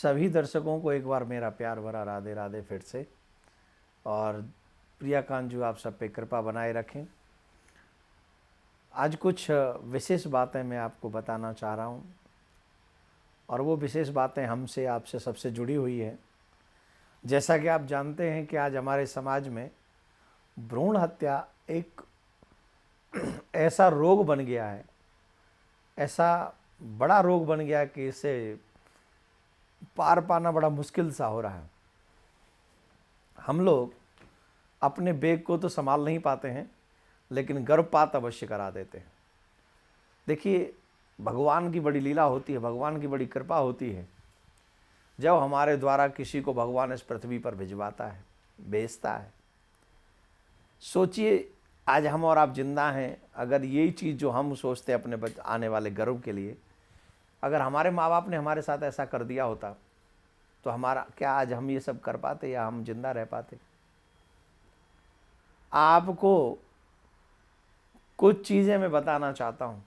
सभी दर्शकों को एक बार मेरा प्यार भरा राधे राधे फिर से। और प्रिया कांजू आप सब पे कृपा बनाए रखें। आज कुछ विशेष बातें मैं आपको बताना चाह रहा हूँ और वो विशेष बातें हमसे आपसे सबसे जुड़ी हुई है। जैसा कि आप जानते हैं कि आज हमारे समाज में भ्रूण हत्या एक ऐसा रोग बन गया है, ऐसा बड़ा रोग बन गया कि इसे पार पाना बड़ा मुश्किल सा हो रहा है। हम लोग अपने बेग को तो संभाल नहीं पाते हैं, लेकिन गर्भपात अवश्य करा देते हैं। देखिए, भगवान की बड़ी लीला होती है, भगवान की बड़ी कृपा होती है जब हमारे द्वारा किसी को भगवान इस पृथ्वी पर भिजवाता है, भेजता है। सोचिए, आज हम और आप जिंदा हैं। अगर यही चीज़ जो हम सोचते हैं अपने आने वाले गर्भ के लिए, अगर हमारे माँ बाप ने हमारे साथ ऐसा कर दिया होता तो हमारा क्या आज हम ये सब कर पाते या हम जिंदा रह पाते? आपको कुछ चीज़ें मैं बताना चाहता हूँ।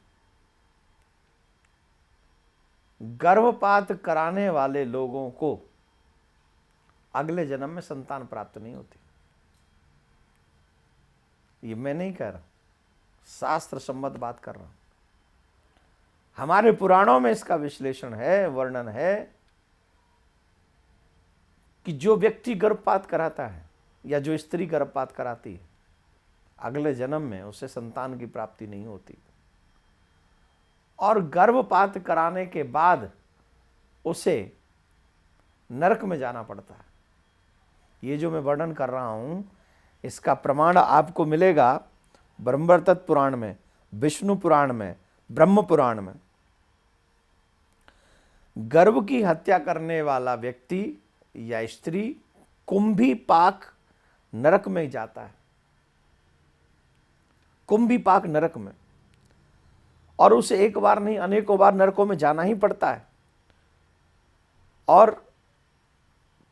गर्भपात कराने वाले लोगों को अगले जन्म में संतान प्राप्त नहीं होती। ये मैं नहीं कह रहा, शास्त्र सम्मत बात कर रहा हूं। हमारे पुराणों में इसका विश्लेषण है, वर्णन है कि जो व्यक्ति गर्भपात कराता है या जो स्त्री गर्भपात कराती है, अगले जन्म में उसे संतान की प्राप्ति नहीं होती और गर्भपात कराने के बाद उसे नरक में जाना पड़ता है। ये जो मैं वर्णन कर रहा हूं, इसका प्रमाण आपको मिलेगा ब्रह्मवर्तत पुराण में, विष्णु पुराण में, ब्रह्म पुराण में। गर्भ की हत्या करने वाला व्यक्ति या स्त्री कुंभी पाक नरक में जाता है, कुंभी पाक नरक में, और उसे एक बार नहीं अनेकों बार नरकों में जाना ही पड़ता है। और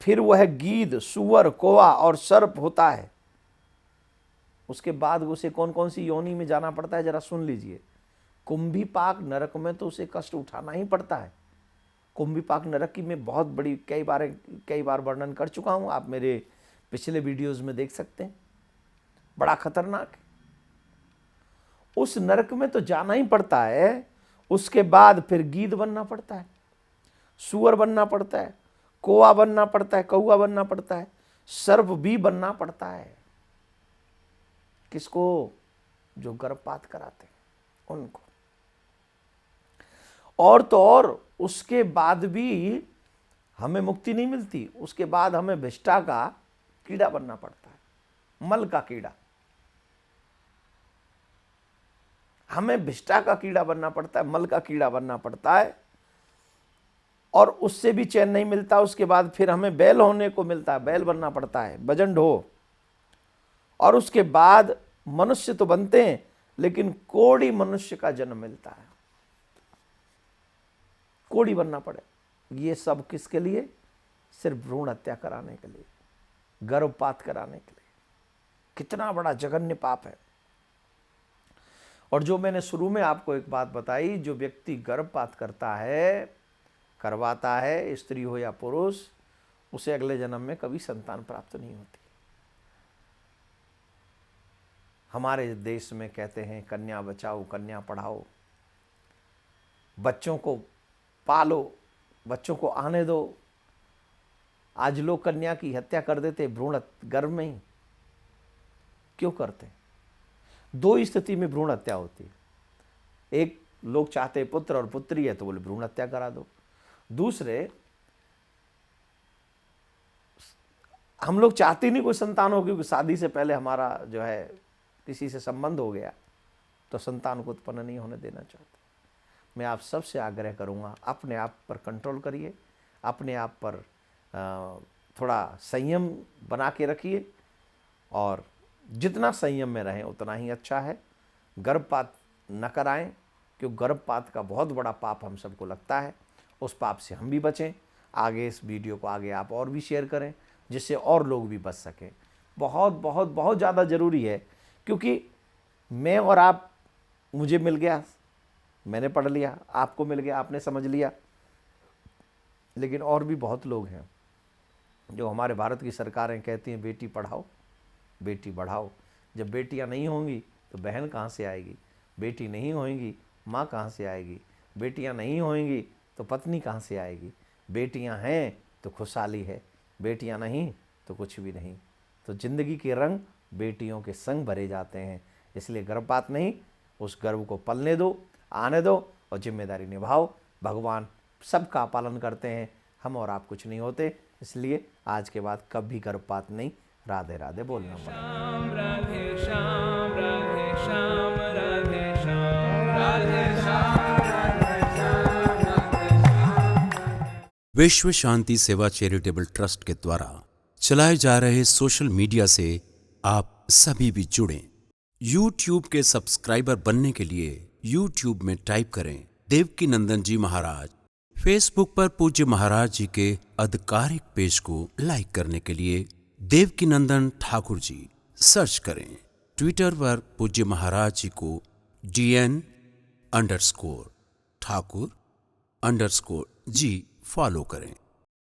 फिर वह गीद, सुअर, कौवा और सर्प होता है। उसके बाद उसे कौन कौन सी योनि में जाना पड़ता है जरा सुन लीजिए। कुंभी पाक नरक में तो उसे कष्ट उठाना ही पड़ता है। कुंभी पाक नरक की मैं बहुत बड़ी कई बार वर्णन कर चुका हूं, आप मेरे पिछले वीडियोस में देख सकते हैं। बड़ा खतरनाक है। उस नरक में तो जाना ही पड़ता है। उसके बाद फिर गीद बनना पड़ता है, सुअर बनना पड़ता है, कौवा बनना पड़ता है, कौवा बनना पड़ता है, सर्प भी बनना पड़ता है। किसको? जो गर्भपात कराते हैं उनको। और तो और उसके बाद भी हमें मुक्ति नहीं मिलती। उसके बाद हमें विष्ठा का कीड़ा बनना पड़ता है, मल का कीड़ा। हमें विष्ठा का कीड़ा बनना पड़ता है, मल का कीड़ा बनना पड़ता है, और उससे भी चैन नहीं मिलता। उसके बाद फिर हमें बैल होने को मिलता है, बैल बनना पड़ता है, बजंड हो। और उसके बाद मनुष्य तो बनते हैं, लेकिन कोढ़ी मनुष्य का जन्म मिलता है, कोढ़ी बनना पड़े। ये सब किसके लिए? सिर्फ भ्रूण हत्या कराने के लिए, गर्भपात कराने के लिए। कितना बड़ा जघन्य पाप है। और जो मैंने शुरू में आपको एक बात बताई, जो व्यक्ति गर्भपात करता है, करवाता है, स्त्री हो या पुरुष, उसे अगले जन्म में कभी संतान प्राप्त नहीं होती। हमारे देश में कहते हैं कन्या बचाओ, कन्या पढ़ाओ, बच्चों को पालो, बच्चों को आने दो। आज लोग कन्या की हत्या कर देते भ्रूण गर्भ में ही। क्यों करते? दो स्थिति में भ्रूण हत्या होती है। एक, लोग चाहते पुत्र और पुत्री है तो बोले भ्रूण हत्या करा दो। दूसरे, हम लोग चाहते नहीं कोई संतान हो, क्योंकि शादी से पहले हमारा जो है किसी से संबंध हो गया, तो संतान को उत्पन्न नहीं होने देना चाहते। मैं आप सबसे आग्रह करूंगा, अपने आप पर कंट्रोल करिए, अपने आप पर थोड़ा संयम बना के रखिए, और जितना संयम में रहें उतना ही अच्छा है। गर्भपात न कराएं, क्योंकि गर्भपात का बहुत बड़ा पाप हम सबको लगता है। उस पाप से हम भी बचें। आगे इस वीडियो को आगे आप और भी शेयर करें, जिससे और लोग भी बच सकें। बहुत बहुत बहुत ज़्यादा ज़रूरी है, क्योंकि मैं और आप, मुझे मिल गया, मैंने पढ़ लिया, आपको मिल गया, आपने समझ लिया, लेकिन और भी बहुत लोग हैं जो हमारे भारत की सरकारें कहती हैं बेटी पढ़ाओ बेटी बढ़ाओ। जब बेटियां नहीं होंगी तो बहन कहाँ से आएगी, बेटी नहीं होंगी माँ कहाँ से आएगी, बेटियां नहीं होंगी तो पत्नी कहाँ से आएगी। बेटियां हैं तो खुशहाली है, बेटियां नहीं तो कुछ भी नहीं। तो ज़िंदगी के रंग बेटियों के संग भरे जाते हैं। इसलिए गर्भपात नहीं, उस गर्भ को पलने दो, आने दो और जिम्मेदारी निभाओ। भगवान सबका पालन करते हैं, हम और आप कुछ नहीं होते। इसलिए आज के बाद कभी गर्भपात नहीं। राधे राधे बोलना पड़ेगा। राधे श्याम राधे श्याम राधे श्याम राधे श्याम राधे श्याम राधे श्याम। विश्व शांति सेवा चैरिटेबल ट्रस्ट के द्वारा चलाए जा रहे सोशल मीडिया से आप सभी भी जुड़ें। YouTube के सब्सक्राइबर बनने के लिए YouTube में टाइप करें देवकीनंदन जी महाराज। फेसबुक पर पूज्य महाराज जी के आधिकारिक पेज को लाइक करने के लिए देवकीनंदन ठाकुर जी सर्च करें। ट्विटर पर पूज्य महाराज जी को DN_ठाकुर_जी फॉलो करें।